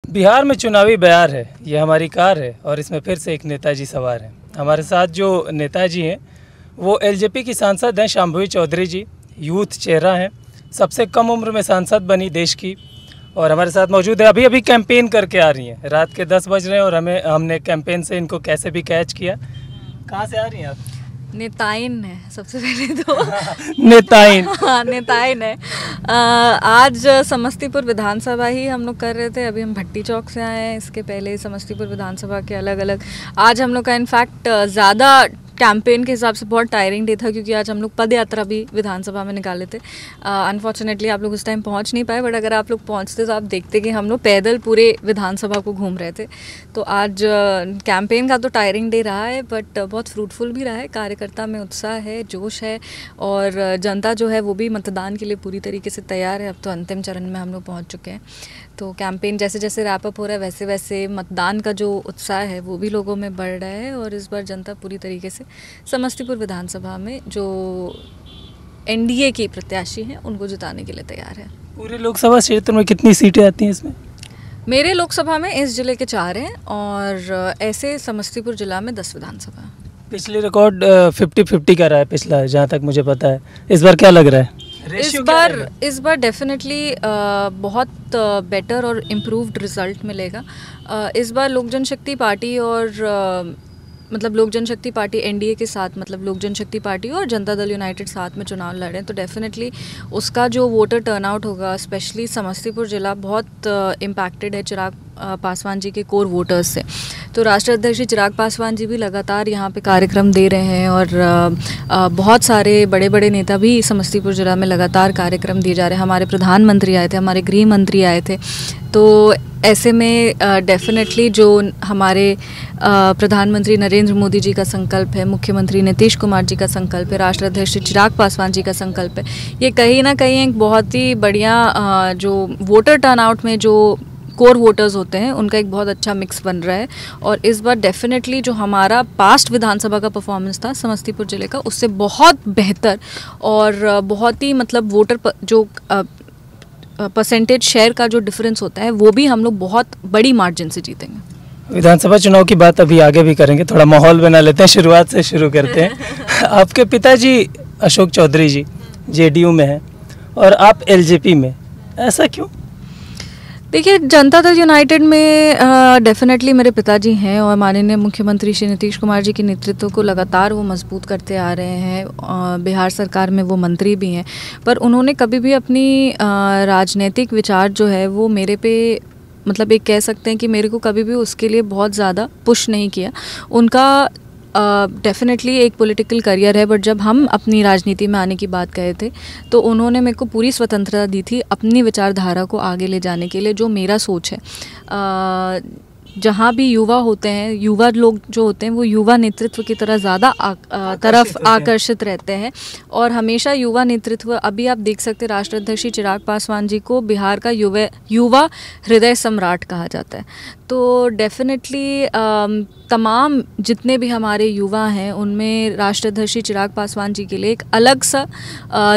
बिहार में चुनावी बयार है, ये हमारी कार है और इसमें फिर से एक नेताजी सवार है। हमारे साथ जो नेताजी हैं वो एलजेपी की सांसद हैं शांभवी चौधरी जी, यूथ चेहरा हैं, सबसे कम उम्र में सांसद बनी देश की और हमारे साथ मौजूद है। अभी अभी कैंपेन करके आ रही हैं, रात के 10 बज रहे हैं और हमने कैंपेन से इनको कैसे भी कैच किया। कहाँ से आ रही हैं आप? नेताइन है सबसे पहले तो नेताइन। हाँ नेताइन है। आज समस्तीपुर विधानसभा ही हम लोग कर रहे थे। अभी हम भट्टी चौक से आए हैं, इसके पहले समस्तीपुर विधानसभा के अलग अलग आज हम लोग का इनफैक्ट ज़्यादा कैंपेन के हिसाब से बहुत टायरिंग डे था, क्योंकि आज हम लोग पद यात्रा भी विधानसभा में निकाले थे। अनफॉर्चुनेटली आप लोग उस टाइम पहुंच नहीं पाए, बट अगर आप लोग पहुंचते तो आप देखते कि हम लोग पैदल पूरे विधानसभा को घूम रहे थे। तो आज कैंपेन का तो टायरिंग डे रहा है, बट बहुत फ्रूटफुल भी रहा है। कार्यकर्ता में उत्साह है, जोश है और जनता जो है वो भी मतदान के लिए पूरी तरीके से तैयार है। अब तो अंतिम चरण में हम लोग पहुँच चुके हैं। तो कैंपेन जैसे जैसे रैप अप हो रहा है वैसे वैसे मतदान का जो उत्साह है वो भी लोगों में बढ़ रहा है और इस बार जनता पूरी तरीके से समस्तीपुर विधानसभा में जो एनडीए की प्रत्याशी हैं उनको जिताने के लिए तैयार है। पूरे लोकसभा क्षेत्र में कितनी सीटें आती हैं इसमें? मेरे लोकसभा में इस जिले के 4 हैं और ऐसे समस्तीपुर जिला में 10 विधानसभा। पिछले रिकॉर्ड 50-50 का रहा है पिछला, जहाँ तक मुझे पता है। इस बार क्या लग रहा है? इस बार डेफिनेटली बहुत बेटर और इम्प्रूव्ड रिजल्ट मिलेगा। इस बार लोक जनशक्ति पार्टी और मतलब लोक जनशक्ति पार्टी एनडीए के साथ, मतलब लोक जनशक्ति पार्टी और जनता दल यूनाइटेड साथ में चुनाव लड़े, तो डेफिनेटली उसका जो वोटर टर्नआउट होगा, स्पेशली समस्तीपुर जिला बहुत इम्पैक्टेड है चिराग पासवान जी के कोर वोटर्स से। तो राष्ट्रीय अध्यक्ष चिराग पासवान जी भी लगातार यहाँ पे कार्यक्रम दे रहे हैं और बहुत सारे बड़े बड़े नेता भी समस्तीपुर जिला में लगातार कार्यक्रम दिए जा रहे हैं। हमारे प्रधानमंत्री आए थे, हमारे गृह मंत्री आए थे। तो ऐसे में डेफिनेटली जो हमारे प्रधानमंत्री नरेंद्र मोदी जी का संकल्प है, मुख्यमंत्री नीतीश कुमार जी का संकल्प है, राष्ट्रीय अध्यक्ष चिराग पासवान जी का संकल्प है, ये कहीं ना कहीं एक बहुत ही बढ़िया जो वोटर टर्नआउट में जो कोर वोटर्स होते हैं उनका एक बहुत अच्छा मिक्स बन रहा है। और इस बार डेफिनेटली जो हमारा पास्ट विधानसभा का परफॉर्मेंस था समस्तीपुर जिले का, उससे बहुत बेहतर और बहुत ही मतलब वोटर जो परसेंटेज शेयर का जो डिफरेंस होता है वो भी हम लोग बहुत बड़ी मार्जिन से जीतेंगे। विधानसभा चुनाव की बात अभी आगे भी करेंगे, थोड़ा माहौल बना लेते हैं, शुरुआत से शुरू करते हैं। आपके पिताजी अशोक चौधरी जी जेडीयू में हैं और आप एलजेपी में, ऐसा क्यों? देखिए, जनता दल यूनाइटेड में डेफिनेटली मेरे पिताजी हैं और माननीय मुख्यमंत्री श्री नीतीश कुमार जी के नेतृत्व को लगातार वो मजबूत करते आ रहे हैं। बिहार सरकार में वो मंत्री भी हैं, पर उन्होंने कभी भी अपनी राजनीतिक विचार जो है वो मेरे पे मतलब एक कह सकते हैं कि मेरे को कभी भी उसके लिए बहुत ज़्यादा पुश नहीं किया। उनका डेफिनेटली एक पॉलिटिकल करियर है, बट जब हम अपनी राजनीति में आने की बात कहे थे तो उन्होंने मेरे को पूरी स्वतंत्रता दी थी अपनी विचारधारा को आगे ले जाने के लिए। जो मेरा सोच है, जहाँ भी युवा होते हैं, युवा लोग जो होते हैं वो युवा नेतृत्व की तरह ज़्यादा तरफ आकर्षित रहते हैं और हमेशा युवा नेतृत्व, अभी आप देख सकते हैं राष्ट्रीय अध्यक्ष चिराग पासवान जी को बिहार का युवा हृदय सम्राट कहा जाता है। तो डेफिनेटली तमाम जितने भी हमारे युवा हैं उनमें राष्ट्रीय अध्यक्ष चिराग पासवान जी के लिए एक अलग सा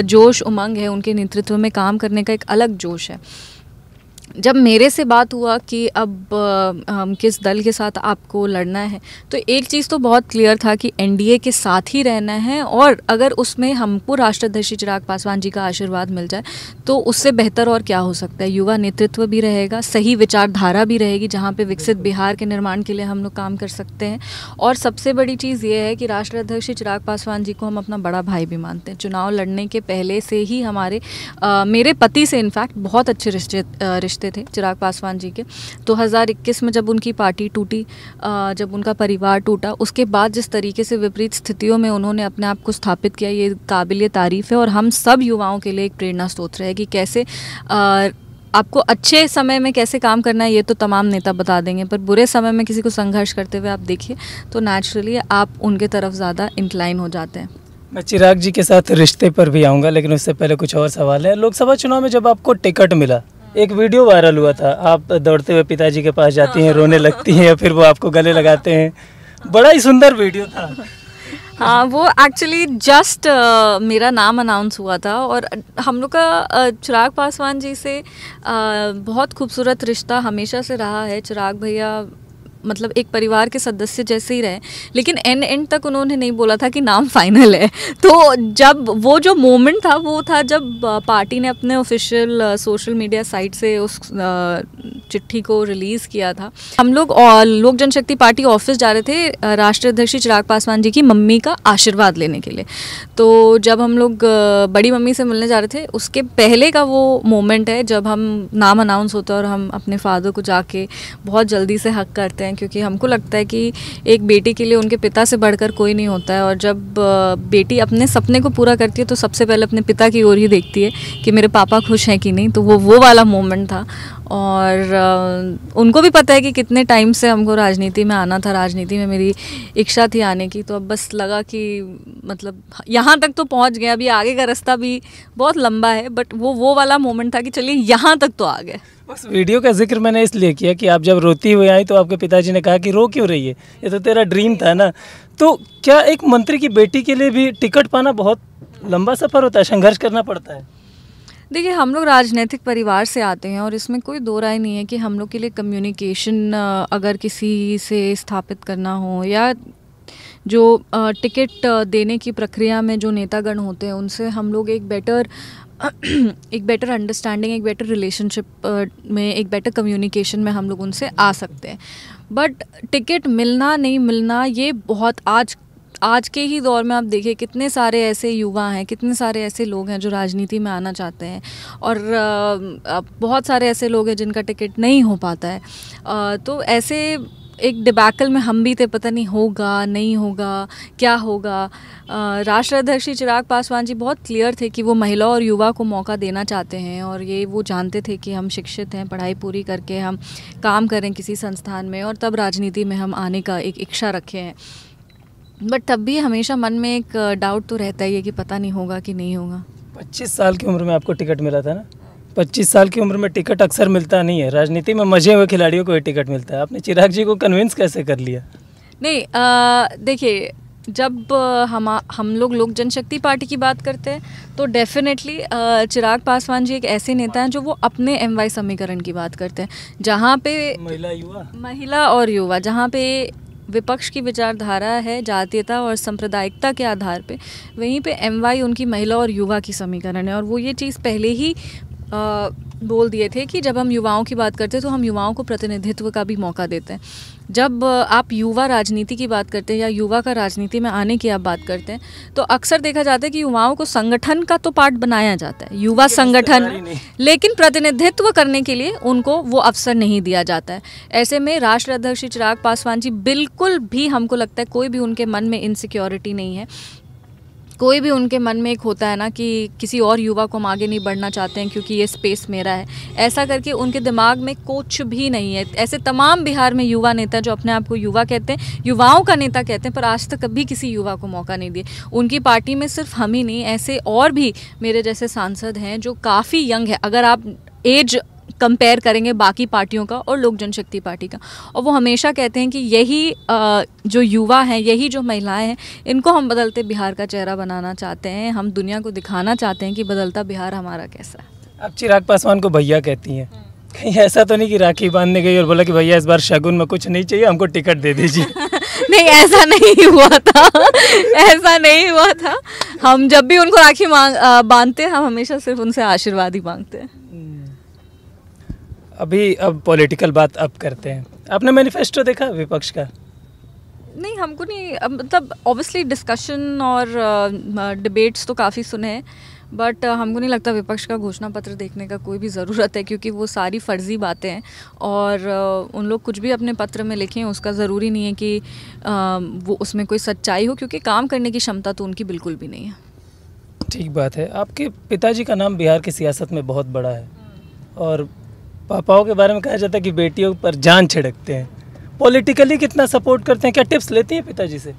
जोश उमंग है, उनके नेतृत्व में काम करने का एक अलग जोश है। जब मेरे से बात हुआ कि अब किस दल के साथ आपको लड़ना है, तो एक चीज़ तो बहुत क्लियर था कि एनडीए के साथ ही रहना है और अगर उसमें हमको राष्ट्रीय अध्यक्ष चिराग पासवान जी का आशीर्वाद मिल जाए तो उससे बेहतर और क्या हो सकता है। युवा नेतृत्व भी रहेगा, सही विचारधारा भी रहेगी, जहाँ पे विकसित बिहार के निर्माण के लिए हम लोग काम कर सकते हैं। और सबसे बड़ी चीज़ ये है कि राष्ट्रीय अध्यक्ष चिराग पासवान जी को हम अपना बड़ा भाई भी मानते हैं। चुनाव लड़ने के पहले से ही मेरे पति से इनफैक्ट बहुत अच्छे रिश्ते थे चिराग पासवान जी के। 2021 में जब उनकी पार्टी टूटी, जब उनका परिवार टूटा, उसके बाद जिस तरीके से विपरीत स्थितियों में उन्होंने अपने आप को स्थापित किया, ये काबिल तारीफ़ है और हम सब युवाओं के लिए एक प्रेरणा स्रोत है कि कैसे आपको अच्छे समय में कैसे काम करना है ये तो तमाम नेता बता देंगे, पर बुरे समय में किसी को संघर्ष करते हुए आप देखिए तो नेचुरली आप उनके तरफ ज़्यादा इंक्लाइन हो जाते हैं। मैं चिराग जी के साथ रिश्ते पर भी आऊँगा, लेकिन उससे पहले कुछ और सवाल है। लोकसभा चुनाव में जब आपको टिकट मिला, एक वीडियो वायरल हुआ था, आप दौड़ते हुए पिताजी के पास जाती हैं, रोने लगती हैं, फिर वो आपको गले लगाते हैं, बड़ा ही सुंदर वीडियो था। हाँ, वो एक्चुअली जस्ट मेरा नाम अनाउंस हुआ था और हम लोग का चिराग पासवान जी से बहुत खूबसूरत रिश्ता हमेशा से रहा है। चिराग भैया मतलब एक परिवार के सदस्य जैसे ही रहे, लेकिन एंड तक उन्होंने नहीं बोला था कि नाम फाइनल है। तो जब वो जो मोमेंट था वो था जब पार्टी ने अपने ऑफिशियल सोशल मीडिया साइट से उस चिट्ठी को रिलीज़ किया था। हम लोग और लोक जनशक्ति पार्टी ऑफिस जा रहे थे राष्ट्रीय अध्यक्ष चिराग पासवान जी की मम्मी का आशीर्वाद लेने के लिए। तो जब हम लोग बड़ी मम्मी से मिलने जा रहे थे, उसके पहले का वो मोमेंट है जब हम नाम अनाउंस होता है और हम अपने फादर को जाके बहुत जल्दी से हक करते हैं, क्योंकि हमको लगता है कि एक बेटी के लिए उनके पिता से बढ़कर कोई नहीं होता है। और जब बेटी अपने सपने को पूरा करती है तो सबसे पहले अपने पिता की ओर ही देखती है कि मेरे पापा खुश हैं कि नहीं। तो वो वाला मोमेंट था। और उनको भी पता है कि कितने टाइम से हमको राजनीति में आना था, राजनीति में मेरी इच्छा थी आने की। तो अब बस लगा कि मतलब यहाँ तक तो पहुँच गए, अभी आगे का रास्ता भी बहुत लंबा है, बट वो वाला मोमेंट था कि चलिए यहाँ तक तो आ गए। उस वीडियो का जिक्र मैंने इसलिए किया कि आप जब रोती हुई आई तो आपके पिताजी ने कहा कि रो क्यों रही है, ये तो तेरा ड्रीम था ना। तो क्या एक मंत्री की बेटी के लिए भी टिकट पाना बहुत लंबा सफ़र होता है, संघर्ष करना पड़ता है? देखिए, हम लोग राजनीतिक परिवार से आते हैं और इसमें कोई दो राय नहीं है कि हम लोग के लिए कम्युनिकेशन अगर किसी से स्थापित करना हो या जो टिकट देने की प्रक्रिया में जो नेतागण होते हैं उनसे हम लोग एक बेटर अंडरस्टैंडिंग, एक बेटर रिलेशनशिप में, एक बेटर कम्युनिकेशन में हम लोग उनसे आ सकते हैं। बट टिकट मिलना नहीं मिलना ये बहुत आज के ही दौर में आप देखिए कितने सारे ऐसे युवा हैं, कितने सारे ऐसे लोग हैं जो राजनीति में आना चाहते हैं और बहुत सारे ऐसे लोग हैं जिनका टिकट नहीं हो पाता है। तो ऐसे एक डिबैकल में हम भी थे, पता नहीं होगा नहीं होगा क्या होगा। राष्ट्रीय अध्यक्ष चिराग पासवान जी बहुत क्लियर थे कि वो महिला और युवा को मौका देना चाहते हैं और ये वो जानते थे कि हम शिक्षित हैं, पढ़ाई पूरी करके हम काम करें किसी संस्थान में और तब राजनीति में हम आने का एक इच्छा रखे हैं। बट तब भी हमेशा मन में एक डाउट तो रहता ही है कि पता नहीं होगा कि नहीं होगा। 25 साल की उम्र में आपको टिकट मिला था ना? 25 साल की उम्र में टिकट अक्सर मिलता नहीं है, राजनीति में मजे हुए खिलाड़ियों को ही टिकट मिलता है। आपने चिराग जी को कन्विंस कैसे कर लिया? नहीं, देखिए, जब हम लोग लोक जनशक्ति पार्टी की बात करते हैं तो डेफिनेटली चिराग पासवान जी एक ऐसे नेता हैं जो वो अपने MY समीकरण की बात करते हैं, जहाँ पे महिला और युवा, जहाँ पे विपक्ष की विचारधारा है जातीयता और सांप्रदायिकता के आधार पे, वहीं पे MY उनकी महिला और युवा की समीकरण है। और वो ये चीज़ पहले ही बोल दिए थे कि जब हम युवाओं की बात करते हैं तो हम युवाओं को प्रतिनिधित्व का भी मौका देते हैं। जब आप युवा राजनीति की बात करते हैं या युवा का राजनीति में आने की आप बात करते हैं तो अक्सर देखा जाता है कि युवाओं को संगठन का तो पार्ट बनाया जाता है, युवा संगठन, लेकिन प्रतिनिधित्व करने के लिए उनको वो अवसर नहीं दिया जाता है। ऐसे में राष्ट्रीय अध्यक्ष चिराग पासवान जी बिल्कुल भी, हमको लगता है कोई भी उनके मन में इनसिक्योरिटी नहीं है। कोई भी उनके मन में एक होता है ना कि किसी और युवा को हम आगे नहीं बढ़ना चाहते हैं क्योंकि ये स्पेस मेरा है, ऐसा करके उनके दिमाग में कुछ भी नहीं है। ऐसे तमाम बिहार में युवा नेता जो अपने आप को युवा कहते हैं, युवाओं का नेता कहते हैं, पर आज तक कभी किसी युवा को मौका नहीं दिए। उनकी पार्टी में सिर्फ हम ही नहीं, ऐसे और भी मेरे जैसे सांसद हैं जो काफ़ी यंग है अगर आप एज कंपेयर करेंगे बाकी पार्टियों का और लोक जनशक्ति पार्टी का। और वो हमेशा कहते हैं कि यही जो युवा हैं, यही जो महिलाएं हैं, इनको हम बदलते बिहार का चेहरा बनाना चाहते हैं। हम दुनिया को दिखाना चाहते हैं कि बदलता बिहार हमारा कैसा है। आप चिराग पासवान को भैया कहती हैं, कहीं ऐसा तो नहीं कि राखी बांधने गई और बोला कि भैया इस बार शगुन में कुछ नहीं चाहिए, हमको टिकट दे दीजिए? नहीं, ऐसा नहीं हुआ था। ऐसा नहीं हुआ था। हम जब भी उनको राखी बांधते हैं हम हमेशा सिर्फ उनसे आशीर्वाद ही मांगते हैं। अब पॉलिटिकल बात अब करते हैं। आपने मैनिफेस्टो देखा विपक्ष का? नहीं, हमको नहीं, मतलब ऑब्वियसली डिस्कशन और डिबेट्स तो काफ़ी सुने हैं, बट हमको नहीं लगता विपक्ष का घोषणा पत्र देखने का कोई भी ज़रूरत है, क्योंकि वो सारी फर्जी बातें हैं और उन लोग कुछ भी अपने पत्र में लिखें उसका ज़रूरी नहीं है कि वो उसमें कोई सच्चाई हो, क्योंकि काम करने की क्षमता तो उनकी बिल्कुल भी नहीं है। ठीक बात है। आपके पिताजी का नाम बिहार की सियासत में बहुत बड़ा है और पापाओं के बारे में कहा जाता है कि बेटियों पर जान छिड़कते हैं। पॉलिटिकली कितना सपोर्ट करते हैं, क्या टिप्स लेती हैं पिताजी से?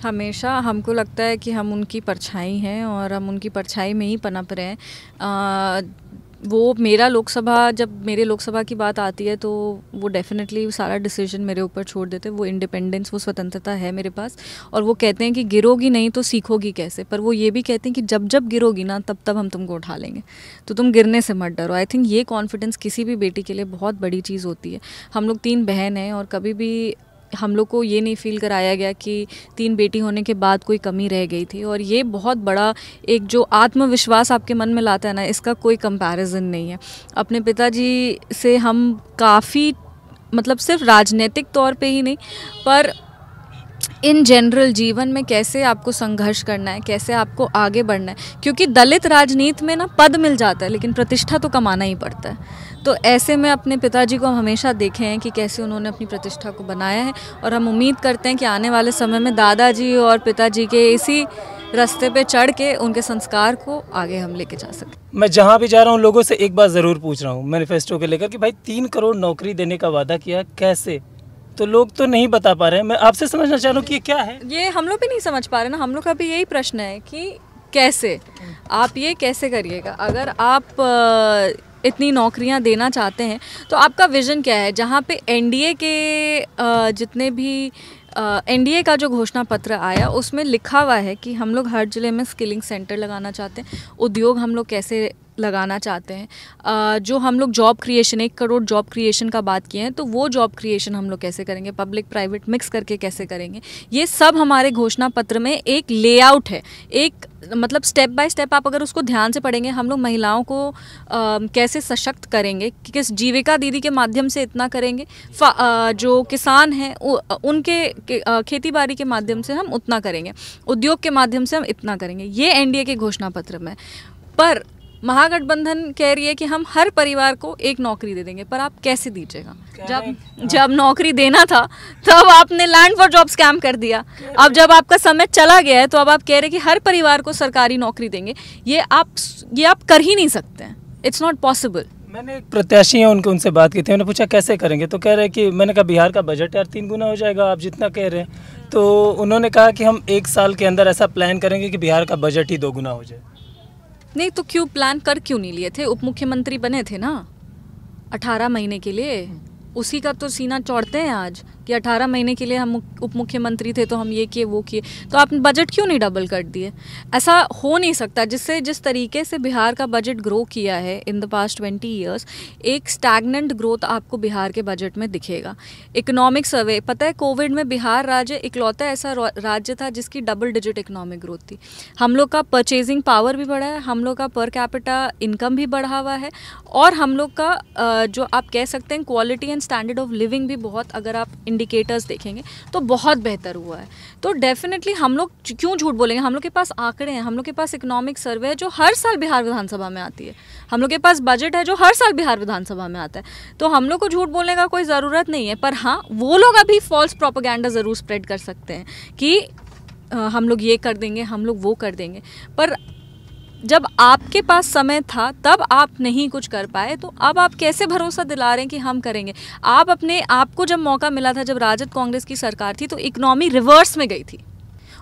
हमेशा हमको लगता है कि हम उनकी परछाई हैं और हम उनकी परछाई में ही पनप रहे हैं। वो मेरा लोकसभा, जब मेरे लोकसभा की बात आती है तो वो डेफिनेटली सारा डिसीजन मेरे ऊपर छोड़ देते हैं। वो इंडिपेंडेंस, वो स्वतंत्रता है मेरे पास। और वो कहते हैं कि गिरोगी नहीं तो सीखोगी कैसे, पर वो ये भी कहते हैं कि जब जब गिरोगी ना तब तब हम तुमको उठा लेंगे, तो तुम गिरने से मत डरो। आई थिंक ये कॉन्फिडेंस किसी भी बेटी के लिए बहुत बड़ी चीज़ होती है। हम लोग 3 बहन हैं और कभी भी हम लोग को ये नहीं फील कराया गया कि 3 बेटी होने के बाद कोई कमी रह गई थी। और ये बहुत बड़ा एक जो आत्मविश्वास आपके मन में लाता है ना, इसका कोई कंपैरिजन नहीं है। अपने पिताजी से हम काफ़ी, मतलब सिर्फ राजनीतिक तौर पे ही नहीं, पर इन जनरल जीवन में कैसे आपको संघर्ष करना है, कैसे आपको आगे बढ़ना है, क्योंकि दलित राजनीति में ना पद मिल जाता है लेकिन प्रतिष्ठा तो कमाना ही पड़ता है। तो ऐसे में अपने पिताजी को हम हमेशा देखे हैं कि कैसे उन्होंने अपनी प्रतिष्ठा को बनाया है, और हम उम्मीद करते हैं कि आने वाले समय में दादाजी और पिताजी के इसी रास्ते पे चढ़ के उनके संस्कार को आगे हम लेके जा सकें। मैं जहाँ भी जा रहा हूँ लोगों से एक बात ज़रूर पूछ रहा हूँ मैनिफेस्टो के लेकर कि भाई 3 करोड़ नौकरी देने का वादा किया, कैसे? तो लोग तो नहीं बता पा रहे हैं। मैं आपसे समझना चाह रहा हूँ कि ये क्या है। ये हम लोग भी नहीं समझ पा रहे ना। हम लोग का भी यही प्रश्न है कि कैसे आप ये कैसे करिएगा। अगर आप इतनी नौकरियां देना चाहते हैं तो आपका विज़न क्या है। जहाँ पे एनडीए के जितने भी एनडीए का जो घोषणा पत्र आया उसमें लिखा हुआ है कि हम लोग हर ज़िले में स्किलिंग सेंटर लगाना चाहते हैं, उद्योग हम लोग कैसे लगाना चाहते हैं, जो हम लोग job creation 1 crore job creation का बात किए हैं तो वो जॉब क्रिएशन हम लोग कैसे करेंगे, पब्लिक प्राइवेट मिक्स करके कैसे करेंगे। ये सब हमारे घोषणा पत्र में एक लेआउट है, एक मतलब स्टेप बाय स्टेप आप अगर उसको ध्यान से पढ़ेंगे, हम लोग महिलाओं को कैसे सशक्त करेंगे, किस जीविका दीदी के माध्यम से इतना करेंगे, जो किसान हैं उनके खेती बाड़ी के माध्यम से हम उतना करेंगे, उद्योग के माध्यम से हम इतना करेंगे। ये एनडीए के घोषणा पत्र में। पर महागठबंधन कह रही है कि हम हर परिवार को 1 नौकरी दे देंगे, पर आप कैसे दीजिएगा? जब नौकरी देना था तब आपने लैंड फॉर जॉब स्कैम कर दिया। अब जब आपका समय चला गया है तो अब आप कह रहे हैं कि हर परिवार को सरकारी नौकरी देंगे। ये आप कर ही नहीं सकते हैं। It's not possible. मैंने एक प्रत्याशी हैं उनसे बात की थी, मैंने पूछा कैसे करेंगे, तो कह रहे हैं कि मैंने कहा बिहार का बजट यार 3 गुना हो जाएगा आप जितना कह रहे हैं। तो उन्होंने कहा कि हम 1 साल के अंदर ऐसा प्लान करेंगे कि बिहार का बजट ही 2 गुना हो जाए। नहीं तो क्यों नहीं लिए थे? उप मुख्यमंत्री बने थे ना 18 महीने के लिए। उसी का तो सीना चौड़ते हैं आज कि 18 महीने के लिए हम उप मुख्यमंत्री थे तो हम ये किए वो किए। तो आपने बजट क्यों नहीं डबल कर दिए? ऐसा हो नहीं सकता। जिस तरीके से बिहार का बजट ग्रो किया है इन द पास्ट 20 ईयर्स, एक स्टैग्नेंट ग्रोथ आपको बिहार के बजट में दिखेगा। इकोनॉमिक सर्वे, पता है कोविड में बिहार राज्य इकलौता ऐसा राज्य था जिसकी डबल डिजिट इकोनॉमिक ग्रोथ थी। हम लोग का परचेजिंग पावर भी बढ़ा है, हम लोग का पर कैपिटा इनकम भी बढ़ा हुआ है, और हम लोग का जो आप कह सकते हैं quality and standard of living भी बहुत, अगर आप इंडिकेटर्स देखेंगे तो बहुत बेहतर हुआ है। तो डेफिनेटली हम लोग क्यों झूठ बोलेंगे? हम लोग के पास आंकड़े हैं, हम लोग के पास इकोनॉमिक सर्वे है जो हर साल बिहार विधानसभा में आती है, हम लोग के पास बजट है जो हर साल बिहार विधानसभा में आता है। तो हम लोग को झूठ बोलने का कोई ज़रूरत नहीं है। पर हाँ, वो लोग अभी फॉल्स प्रोपेगेंडा ज़रूर स्प्रेड कर सकते हैं कि हम लोग ये कर देंगे, हम लोग वो कर देंगे। पर जब आपके पास समय था तब आप नहीं कुछ कर पाए, तो अब आप कैसे भरोसा दिला रहे हैं कि हम करेंगे? आप अपने आपको जब मौका मिला था, जब राजद कांग्रेस की सरकार थी, तो इकोनॉमी रिवर्स में गई थी,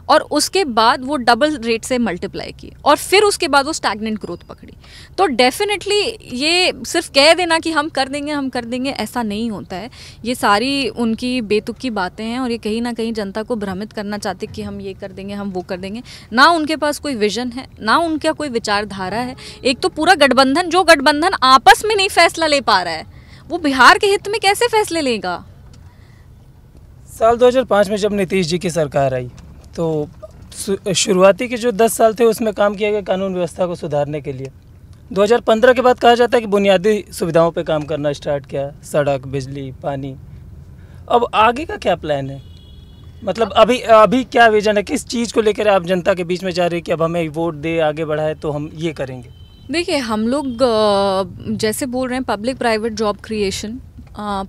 और उसके बाद वो डबल रेट से मल्टीप्लाई की, और फिर उसके बाद वो स्टैग्नेंट ग्रोथ पकड़ी। तो डेफिनेटली ये सिर्फ कह देना कि हम कर देंगे, ऐसा नहीं होता है। ये सारी उनकी बेतुकी बातें हैं, और ये कहीं ना कहीं जनता को भ्रमित करना चाहते कि हम ये कर देंगे, हम वो कर देंगे। ना उनके पास कोई विजन है, ना उनका कोई विचारधारा है। एक तो पूरा गठबंधन, जो गठबंधन आपस में नहीं फैसला ले पा रहा है, वो बिहार के हित में कैसे फैसले लेगा? साल 2005 में जब नीतीश जी की सरकार आई तो शुरुआती के जो 10 साल थे उसमें काम किया गया कानून व्यवस्था को सुधारने के लिए। 2015 के बाद कहा जाता है कि बुनियादी सुविधाओं पे काम करना स्टार्ट किया, सड़क, बिजली, पानी। अब आगे का क्या प्लान है? मतलब अभी क्या विजन है? किस चीज़ को लेकर आप जनता के बीच में जा रहे हैं कि अब हमें वोट दे, आगे बढ़ाए तो हम ये करेंगे? देखिए, हम लोग जैसे बोल रहे हैं public private job creation,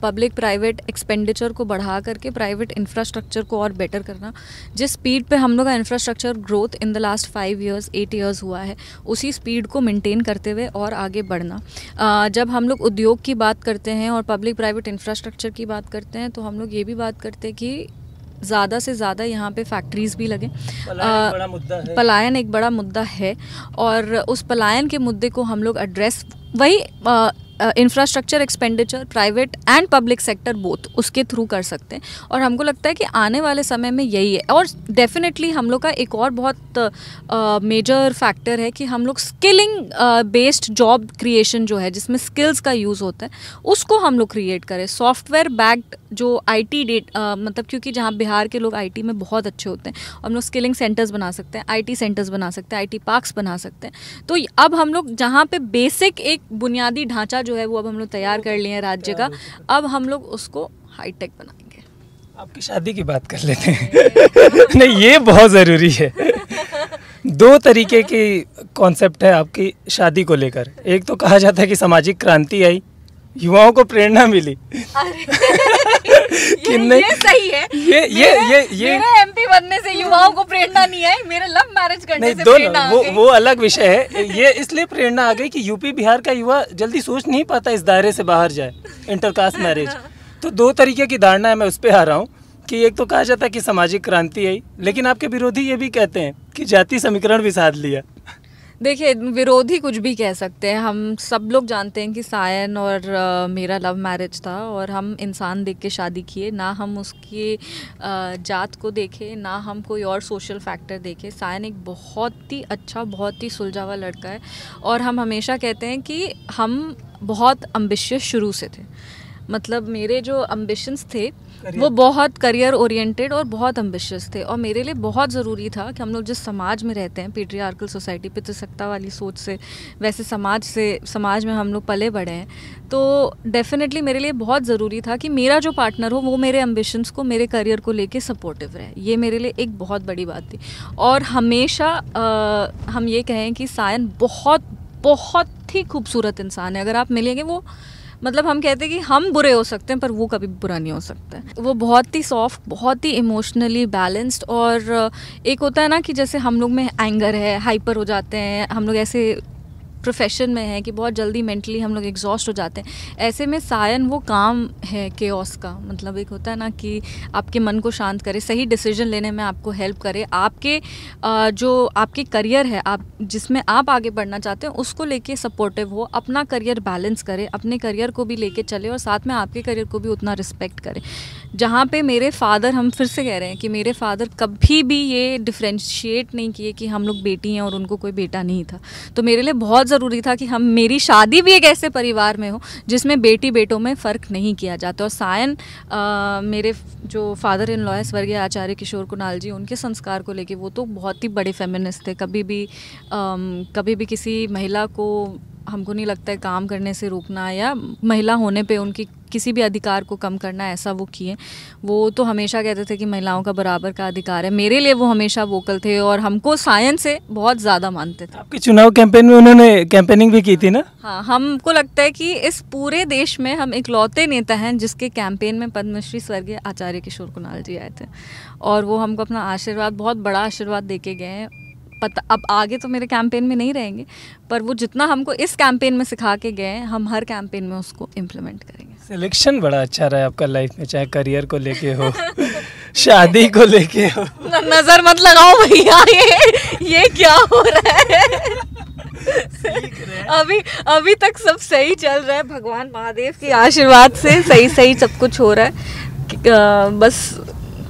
public private expenditure को बढ़ा करके प्राइवेट इंफ्रास्ट्रक्चर को और बेटर करना। जिस स्पीड पे हम लोग का infrastructure growth in the last 5 years 8 years हुआ है, उसी स्पीड को मेंटेन करते हुए और आगे बढ़ना। जब हम लोग उद्योग की बात करते हैं और पब्लिक प्राइवेट इंफ्रास्ट्रक्चर की बात करते हैं, तो हम लोग ये भी बात करते हैं कि ज़्यादा से ज़्यादा यहाँ पे फैक्ट्रीज़ भी लगें। पलायन बड़ा मुद्दा है। पलायन एक बड़ा मुद्दा है और उस पलायन के मुद्दे को हम लोग एड्रेस वही infrastructure expenditure private and public sector both उसके थ्रू कर सकते हैं और हमको लगता है कि आने वाले समय में यही है। और डेफिनेटली हम लोग का एक और बहुत मेजर फैक्टर है कि हम लोग स्किलिंग बेस्ड जॉब क्रिएशन जो है जिसमें स्किल्स का यूज़ होता है उसको हम लोग क्रिएट करें। सॉफ्टवेयर बैक्ड जो आईटी मतलब क्योंकि जहाँ बिहार के लोग आईटी में बहुत अच्छे होते हैं, हम लोग स्किलिंग सेंटर्स बना सकते हैं, आईटी सेंटर्स बना सकते हैं, आईटी पार्क्स बना सकते हैं। तो अब हम लोग जहाँ पे बेसिक एक बुनियादी ढांचा जो है वो अब हम लोग तैयार कर लिए हैं राज्य का, अब हम लोग उसको हाईटेक बनाएंगे। आपकी शादी की बात कर लेते हैं। नहीं, ये बहुत ज़रूरी है। दो तरीके की कॉन्सेप्ट है आपकी शादी को लेकर। एक तो कहा जाता है कि सामाजिक क्रांति आई, युवाओं को प्रेरणा मिली। कि नहीं, ये सही है। ये मेरे एमपी बनने से युवाओं को प्रेरणा नहीं आई, मेरे लव मैरिज करने से प्रेरणा आ गई। वो अलग विषय है। ये इसलिए प्रेरणा आ गई कि यूपी बिहार का युवा जल्दी सोच नहीं पाता इस दायरे से बाहर जाए, इंटरकास्ट मैरिज। तो दो तरीके की धारणा है, मैं उस पर आ रहा हूँ कि एक तो कहा जाता है कि सामाजिक क्रांति आई, लेकिन आपके विरोधी ये भी कहते हैं कि जाति समीकरण भी साध लिया। देखिए, विरोधी कुछ भी कह सकते हैं, हम सब लोग जानते हैं कि सायन और मेरा लव मैरिज था और हम इंसान देख के शादी किए, ना हम उसकी जात को देखे, ना हम कोई और सोशल फैक्टर देखे। सायन एक बहुत ही अच्छा, बहुत ही सुलझा हुआ लड़का है और हम हमेशा कहते हैं कि हम बहुत एम्बिशियस शुरू से थे। मतलब मेरे जो एम्बिशंस थे वो बहुत करियर ओरिएंटेड और बहुत एम्बिशियस थे और मेरे लिए बहुत ज़रूरी था कि हम लोग जिस समाज में रहते हैं, पेट्रियार्कल सोसाइटी, पितृसत्ता वाली सोच से, वैसे समाज में हम लोग पले बढ़े हैं, तो डेफिनेटली मेरे लिए बहुत ज़रूरी था कि मेरा जो पार्टनर हो वो मेरे एम्बिशंस को, मेरे करियर को लेके सपोर्टिव रहे। ये मेरे लिए एक बहुत बड़ी बात थी। और हमेशा हम ये कहें कि सायन बहुत बहुत ही खूबसूरत इंसान है। अगर आप मिलेंगे, वो मतलब हम कहते हैं कि हम बुरे हो सकते हैं पर वो कभी बुरा नहीं हो सकता है। वो बहुत ही सॉफ्ट, बहुत ही इमोशनली बैलेंस्ड और एक होता है ना कि जैसे हम लोग में एंगर है, हाइपर हो जाते हैं, हम लोग ऐसे प्रोफेशन में है कि बहुत जल्दी मेंटली हम लोग एग्जॉस्ट हो जाते हैं। ऐसे में सायन वो काम है केओस का, मतलब एक होता है ना कि आपके मन को शांत करे, सही डिसीजन लेने में आपको हेल्प करे, आपके जो आपके करियर है, आप जिसमें आप आगे बढ़ना चाहते हैं उसको लेके सपोर्टिव हो, अपना करियर बैलेंस करे, अपने करियर को भी लेके चले और साथ में आपके करियर को भी उतना रिस्पेक्ट करे। जहाँ पे मेरे फादर, हम फिर से कह रहे हैं कि मेरे फादर कभी भी ये डिफ्रेंशिएट नहीं किए कि हम लोग बेटी हैं और उनको कोई बेटा नहीं था। तो मेरे लिए बहुत ज़रूरी था कि मेरी शादी भी एक ऐसे परिवार में हो जिसमें बेटी बेटों में फ़र्क नहीं किया जाता। और सायन मेरे जो फादर इन लॉ है स्वर्गीय आचार्य किशोर कुणाल जी, उनके संस्कार को लेके वो तो बहुत ही बड़े फेमिनिस्ट थे। कभी भी किसी महिला को, हमको नहीं लगता है, काम करने से रोकना या महिला होने पे उनकी किसी भी अधिकार को कम करना, ऐसा वो किए। वो तो हमेशा कहते थे कि महिलाओं का बराबर का अधिकार है। मेरे लिए वो हमेशा वोकल थे और हमको सायन से बहुत ज़्यादा मानते थे। आपके चुनाव कैंपेन में उन्होंने कैंपेनिंग भी की थी ना? हाँ, हमको लगता है कि इस पूरे देश में हम इकलौते नेता हैं जिसके कैंपेन में पद्मश्री स्वर्गीय आचार्य किशोर कुणाल जी आए थे और वो हमको अपना आशीर्वाद, बहुत बड़ा आशीर्वाद दे के गए हैं। अब आगे तो मेरे कैंपेन में नहीं रहेंगे, पर वो जितना हमको इस कैंपेन में सिखा के गए, हम हर कैंपेन में उसको इम्प्लीमेंट करेंगे। सिलेक्शन बड़ा अच्छा रहा है आपका लाइफ में, चाहे करियर को लेके हो, शादी को लेके हो। नजर मत लगाओ भैया, ये क्या हो रहा है? अभी तक सब सही चल रहा है, भगवान महादेव के आशीर्वाद से सही सब कुछ हो रहा है। बस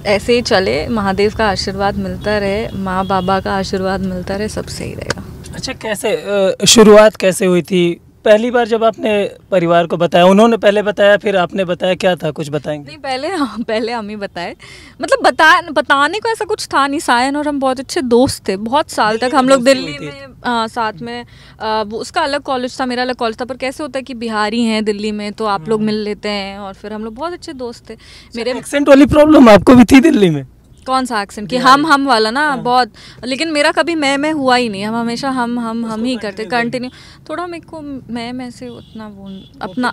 ऐसे ही चले, महादेव का आशीर्वाद मिलता रहे, माँ बाबा का आशीर्वाद मिलता रहे, सब सही रहेगा। अच्छा, कैसे शुरुआत कैसे हुई थी? पहली बार जब आपने परिवार को बताया, उन्होंने पहले बताया फिर आपने बताया, क्या था, कुछ बताएंगे? नहीं, पहले हम ही बताए। मतलब बताने को ऐसा कुछ था नहीं। सायन और हम बहुत अच्छे दोस्त थे, बहुत साल तक हम लोग दिल्ली में साथ में, वो उसका अलग कॉलेज था, मेरा अलग कॉलेज था, पर कैसे होता है कि बिहारी हैं दिल्ली में तो आप लोग मिल लेते हैं और फिर हम लोग बहुत अच्छे दोस्त थे। मेरे एक्सेंट वाली प्रॉब्लम आपको भी थी दिल्ली में? कौन सा एक्सेंट कि हम वाला ना बहुत, लेकिन मेरा कभी मैं हुआ ही नहीं। हम हमेशा हम ही करते कंटिन्यू। थोड़ा मेरे को मैं से उतना वो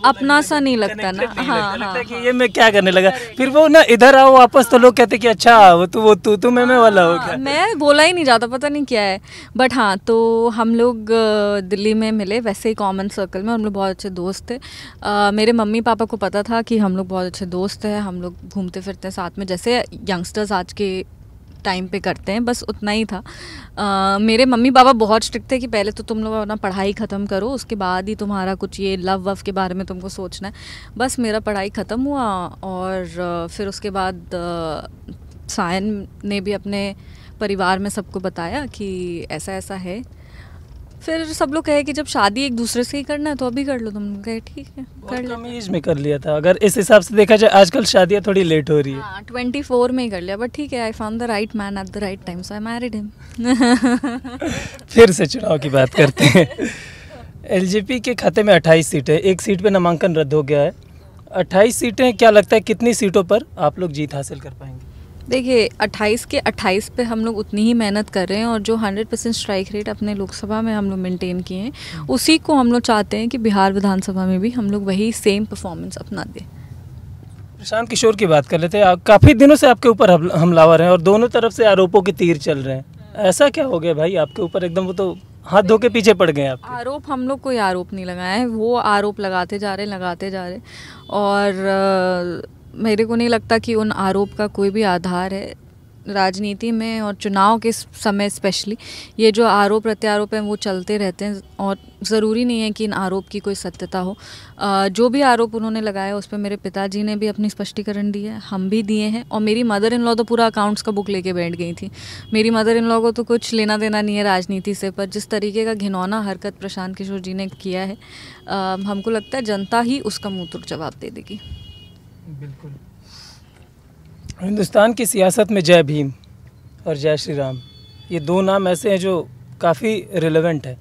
अपना सा नहीं लगता ना। हाँ कि ये मैं क्या करने लगा, फिर वो ना इधर आओ वापस तो लोग कहते कि अच्छा वो तू मैं वाला हो क्या। मैं बोला ही नहीं जाता, पता नहीं क्या है। बट हाँ, तो हम लोग दिल्ली में मिले वैसे ही कॉमन सर्कल में, हम लोग बहुत अच्छे दोस्त थे। मेरे मम्मी पापा को पता था कि हम लोग बहुत अच्छे दोस्त हैं, हम लोग घूमते फिरते हैं साथ में जैसे यंगस्टर्स आज के टाइम पे करते हैं, बस उतना ही था। मेरे मम्मी पापा बहुत स्ट्रिक्ट थे कि पहले तो तुम लोग अपना पढ़ाई ख़त्म करो, उसके बाद ही तुम्हारा कुछ ये लव वव के बारे में तुमको सोचना है। बस मेरा पढ़ाई ख़त्म हुआ और फिर उसके बाद सायन ने भी अपने परिवार में सबको बताया कि ऐसा ऐसा है। फिर सब लोग कहे कि जब शादी एक दूसरे से ही करना है तो अभी कर लो। तुम कहे ठीक है कर लो। कम एज में कर लिया था, अगर इस हिसाब से देखा जाए आजकल शादियां थोड़ी लेट हो रही है। हाँ 24 में ही कर लिया, बट ठीक है, I found the right man at the right time, so I married him. फिर से चुनाव की बात करते हैं। एलजेपी के खाते में 28 सीटें, एक सीट पे नामांकन रद्द हो गया है। 28 सीटें, क्या लगता है कितनी सीटों पर आप लोग जीत हासिल कर पाएंगे? देखिए 28 के 28 पे हम लोग उतनी ही मेहनत कर रहे हैं और जो 100% स्ट्राइक रेट अपने लोकसभा में हम लोग मेंटेन किए हैं उसी को हम लोग चाहते हैं कि बिहार विधानसभा में भी हम लोग वही सेम परफॉर्मेंस अपना दें। प्रशांत किशोर की बात कर लेते हैं। काफ़ी दिनों से आपके ऊपर हमलावर हैं और दोनों तरफ से आरोपों के तीर चल रहे हैं, ऐसा क्या हो गया भाई आपके ऊपर? एकदम वो तो हाथ धो के पीछे पड़ गए आप। आरोप हम लोग कोई आरोप नहीं लगाए हैं, वो आरोप लगाते जा रहे और मेरे को नहीं लगता कि उन आरोप का कोई भी आधार है। राजनीति में और चुनाव के समय स्पेशली ये जो आरोप प्रत्यारोप हैं वो चलते रहते हैं और ज़रूरी नहीं है कि इन आरोप की कोई सत्यता हो। जो भी आरोप उन्होंने लगाया उस पर मेरे पिताजी ने भी अपनी स्पष्टीकरण दी है, हम भी दिए हैं और मेरी मदर इन लॉ तो पूरा अकाउंट्स का बुक लेके बैठ गई थी। मेरी मदर इन लॉ को तो कुछ लेना देना नहीं है राजनीति से, पर जिस तरीके का घिनौना हरकत प्रशांत किशोर जी ने किया है हमको लगता है जनता ही उसका मुँह तोड़ जवाब दे देगी। बिल्कुल। हिंदुस्तान की सियासत में जय भीम और जय श्री राम, ये दो नाम ऐसे हैं जो काफ़ी रिलेवेंट है।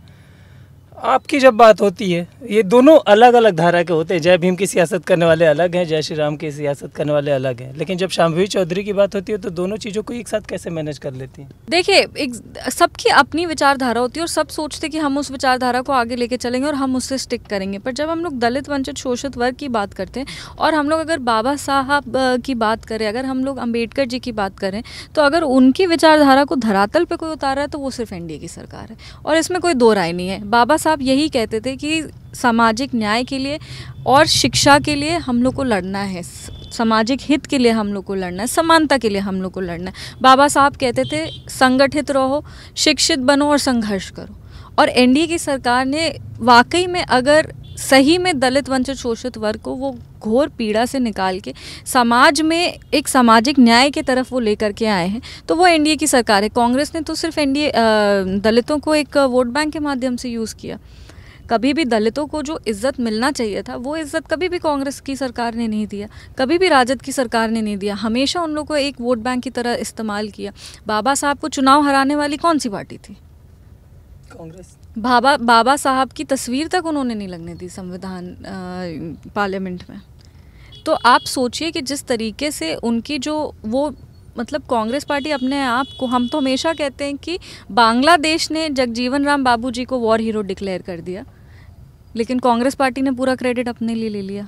आपकी जब बात होती है, ये दोनों अलग अलग धारा के होते हैं। जय भीम की सियासत करने वाले अलग हैं, जय श्री राम की सियासत करने वाले अलग हैं, लेकिन जब शांभवी चौधरी की बात होती है तो दोनों चीज़ों को एक साथ कैसे मैनेज कर लेती हैं? देखिए, एक सबकी अपनी विचारधारा होती है और सब सोचते हैं कि हम उस विचारधारा को आगे लेके चलेंगे और हम उससे स्टिक करेंगे। पर जब हम लोग दलित वंचित शोषित वर्ग की बात करते हैं और हम लोग अगर बाबा साहब की बात करें, अगर हम लोग अम्बेडकर जी की बात करें, तो अगर उनकी विचारधारा को धरातल पर कोई उतारा है तो वो सिर्फ एनडीए की सरकार है और इसमें कोई दो राय नहीं है। बाबा साहब यही कहते थे कि सामाजिक न्याय के लिए और शिक्षा के लिए हम लोग को लड़ना है, सामाजिक हित के लिए हम लोग को लड़ना है, समानता के लिए हम लोग को लड़ना है। बाबा साहब कहते थे संगठित रहो, शिक्षित बनो और संघर्ष करो। और एनडीए की सरकार ने वाकई में अगर सही में दलित वंचित शोषित वर्ग को वो घोर पीड़ा से निकाल के समाज में एक सामाजिक न्याय की तरफ वो लेकर के आए हैं, तो वो एनडीए की सरकार है। कांग्रेस ने तो सिर्फ एनडीए दलितों को एक वोट बैंक के माध्यम से यूज़ किया। कभी भी दलितों को जो इज्जत मिलना चाहिए था वो इज्जत कभी भी कांग्रेस की सरकार ने नहीं दिया, कभी भी राजद की सरकार ने नहीं दिया। हमेशा उन लोगों को एक वोट बैंक की तरह इस्तेमाल किया। बाबा साहब को चुनाव हराने वाली कौन सी पार्टी थी? कांग्रेस। बाबा साहब की तस्वीर तक उन्होंने नहीं लगने दी संविधान पार्लियामेंट में। तो आप सोचिए कि जिस तरीके से उनकी जो वो मतलब कांग्रेस पार्टी अपने आप को, हम तो हमेशा कहते हैं कि बांग्लादेश ने जगजीवन राम बाबू जी को वॉर हीरो डिक्लेयर कर दिया, लेकिन कांग्रेस पार्टी ने पूरा क्रेडिट अपने लिए ले लिया,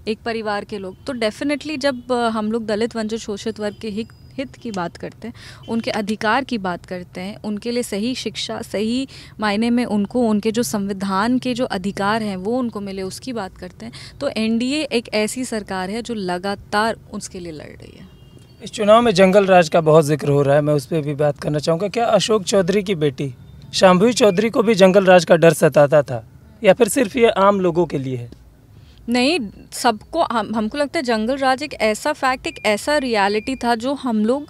एक परिवार के लोग। तो डेफिनेटली जब हम लोग दलित वंचित शोषित वर्ग के हित की बात करते हैं, उनके अधिकार की बात करते हैं, उनके लिए सही शिक्षा, सही मायने में उनको उनके जो संविधान के जो अधिकार हैं वो उनको मिले, उसकी बात करते हैं, तो एनडीए एक ऐसी सरकार है जो लगातार उसके लिए लड़ रही है। इस चुनाव में जंगल राज का बहुत जिक्र हो रहा है, मैं उस पर भी बात करना चाहूँगा। क्या अशोक चौधरी की बेटी शांभवी चौधरी को भी जंगल राज का डर सताता था या फिर सिर्फ ये आम लोगों के लिए है? नहीं, सबको हमको लगता है जंगल राज एक ऐसा फैक्ट, एक ऐसा रियलिटी था जो हम लोग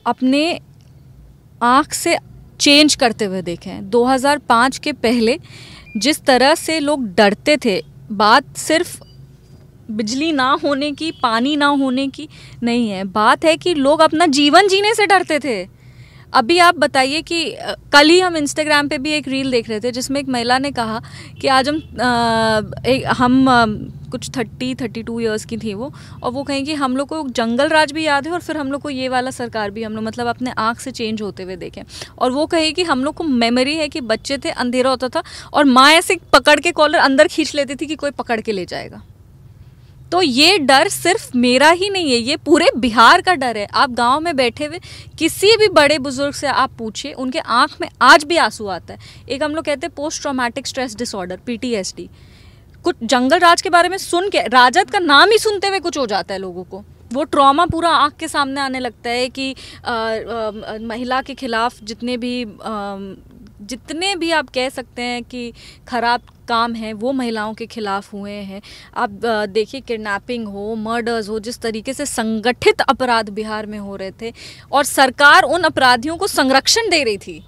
अपने आँख से चेंज करते हुए देखे हैं। 2005 के पहले जिस तरह से लोग डरते थे, बात सिर्फ बिजली ना होने की, पानी ना होने की नहीं है, बात है कि लोग अपना जीवन जीने से डरते थे। अभी आप बताइए कि कल ही हम इंस्टाग्राम पे भी एक रील देख रहे थे जिसमें एक महिला ने कहा कि आज हम कुछ 32 ईयर्स की थी वो, और वो कहें कि हम लोग को जंगल राज भी याद है और फिर हम लोग को ये वाला सरकार भी हम लोग मतलब अपने आँख से चेंज होते हुए देखें। और वो कहे कि हम लोग को मेमोरी है कि बच्चे थे, अंधेरा होता था और माँ ऐसे पकड़ के कॉलर अंदर खींच लेती थी कि कोई पकड़ के ले जाएगा। तो ये डर सिर्फ मेरा ही नहीं है, ये पूरे बिहार का डर है। आप गांव में बैठे हुए किसी भी बड़े बुजुर्ग से आप पूछिए, उनके आंख में आज भी आंसू आता है। एक हम लोग कहते हैं post traumatic stress disorder, PTSD। कुछ जंगल राज के बारे में सुन के, राजद का नाम ही सुनते हुए कुछ हो जाता है लोगों को। वो ट्रॉमा पूरा आँख के सामने आने लगता है कि महिला के खिलाफ जितने भी आप कह सकते हैं कि खराब काम है वो महिलाओं के खिलाफ हुए हैं। आप देखिए, किडनैपिंग हो, मर्डर्स हो, जिस तरीके से संगठित अपराध बिहार में हो रहे थे और सरकार उन अपराधियों को संरक्षण दे रही थी।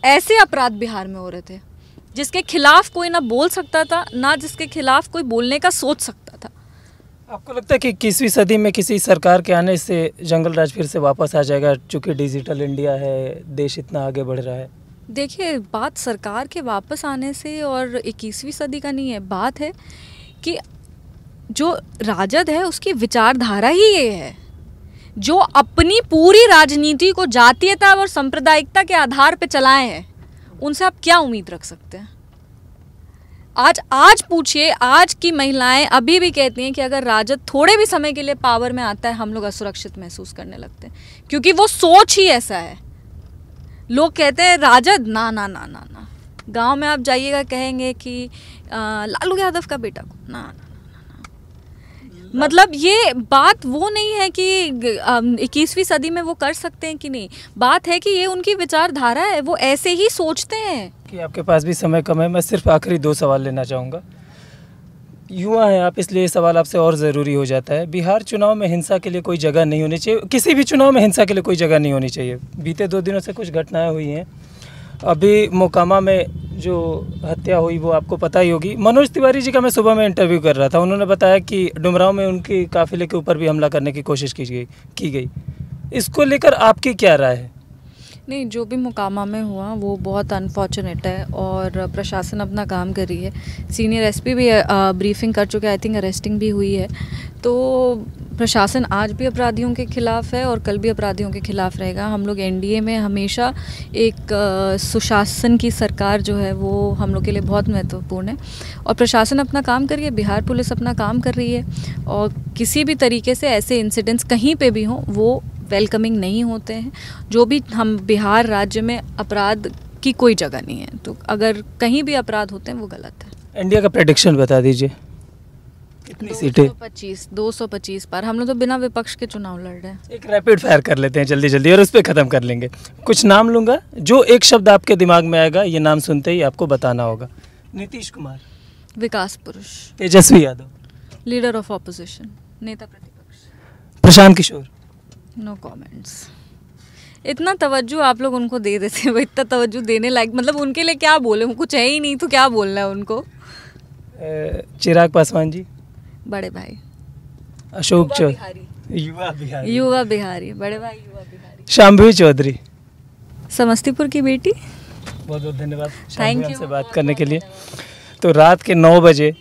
ऐसे अपराध बिहार में हो रहे थे जिसके खिलाफ कोई ना बोल सकता था, ना जिसके खिलाफ कोई बोलने का सोच सकता था। आपको लगता है कि 21वीं सदी में किसी सरकार के आने से जंगल राज फिर से वापस आ जाएगा, चूँकि डिजिटल इंडिया है, देश इतना आगे बढ़ रहा है? देखिए, बात सरकार के वापस आने से और 21वीं सदी का नहीं है, बात है कि जो राजद है उसकी विचारधारा ही ये है, जो अपनी पूरी राजनीति को जातीयता और सांप्रदायिकता के आधार पे चलाए हैं। उनसे आप क्या उम्मीद रख सकते हैं? आज पूछिए, आज की महिलाएं अभी भी कहती हैं कि अगर राजद थोड़े भी समय के लिए पावर में आता है हम लोग असुरक्षित महसूस करने लगते हैं, क्योंकि वो सोच ही ऐसा है। लोग कहते हैं राजद ना ना ना ना ना, गांव में आप जाइएगा कहेंगे कि लालू यादव का बेटा को ना ना ना ना। मतलब ये बात वो नहीं है कि 21वीं सदी में वो कर सकते हैं कि नहीं, बात है कि ये उनकी विचारधारा है, वो ऐसे ही सोचते हैं। कि आपके पास भी समय कम है, मैं सिर्फ आखिरी 2 सवाल लेना चाहूँगा। युवा हैं आप, इसलिए सवाल आपसे और ज़रूरी हो जाता है। बिहार चुनाव में हिंसा के लिए कोई जगह नहीं होनी चाहिए, किसी भी चुनाव में हिंसा के लिए कोई जगह नहीं होनी चाहिए। बीते 2 दिनों से कुछ घटनाएं हुई हैं। अभी मोकामा में जो हत्या हुई वो आपको पता ही होगी। मनोज तिवारी जी का मैं सुबह में इंटरव्यू कर रहा था, उन्होंने बताया कि डुमरांव में उनकी काफिले के ऊपर भी हमला करने की कोशिश की गई। इसको लेकर आपकी क्या राय है? नहीं, जो भी मोकामा में हुआ वो बहुत अनफॉर्चुनेट है और प्रशासन अपना काम कर रही है। सीनियर एसपी भी ब्रीफिंग कर चुके हैं, आई थिंक अरेस्टिंग भी हुई है। तो प्रशासन आज भी अपराधियों के खिलाफ है और कल भी अपराधियों के खिलाफ रहेगा। हम लोग एनडीए में हमेशा एक सुशासन की सरकार जो है वो हम लोग के लिए बहुत महत्वपूर्ण है और प्रशासन अपना काम कर रही है, बिहार पुलिस अपना काम कर रही है और किसी भी तरीके से ऐसे इंसिडेंट्स कहीं पे भी हों वो वेलकमिंग नहीं होते हैं। जो भी हम बिहार राज्य में अपराध की कोई जगह नहीं है, तो अगर कहीं भी अपराध होते हैं वो गलत है। इंडिया का प्रेडिक्शन बता दीजिए, कितनी सीटें? 225 पर। हम लोग तो बिना विपक्ष के चुनाव लड़ रहे हैं। एक रैपिड फायर कर लेते हैं जल्दी जल्दी और उस पर ख़त्म कर लेंगे। कुछ नाम लूँगा, जो एक शब्द आपके दिमाग में आएगा ये नाम सुनते ही आपको बताना होगा। नीतीश कुमार, विकास पुरुष, Tejashwi Yadav, leader of opposition, नेता प्रतिपक्ष, प्रशांत किशोर। No comments. इतना तवज्जो आप लोग उनको दे देते हैं, वो इतना तवज्जो देने लायक, मतलब उनके लिए क्या बोले, कुछ है ही नहीं तो क्या बोलना है उनको। चिराग पासवान जी, बड़े भाई। अशोक चौधरी, युवा बिहारी, बड़े भाई युवा बिहारी। शांभवी चौधरी, समस्तीपुर की बेटी। बहुत बहुत धन्यवाद थैंक यू से बात करने के लिए। तो रात के 9 बजे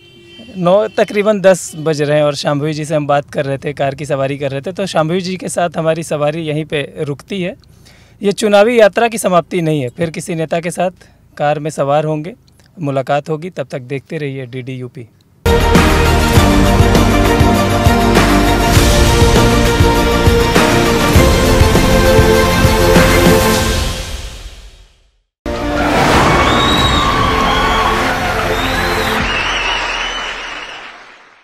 तकरीबन 10 बज रहे हैं और शांभवी जी से हम बात कर रहे थे, कार की सवारी कर रहे थे। तो शांभवी जी के साथ हमारी सवारी यहीं पे रुकती है। ये चुनावी यात्रा की समाप्ति नहीं है, फिर किसी नेता के साथ कार में सवार होंगे, मुलाकात होगी। तब तक देखते रहिए DD UP।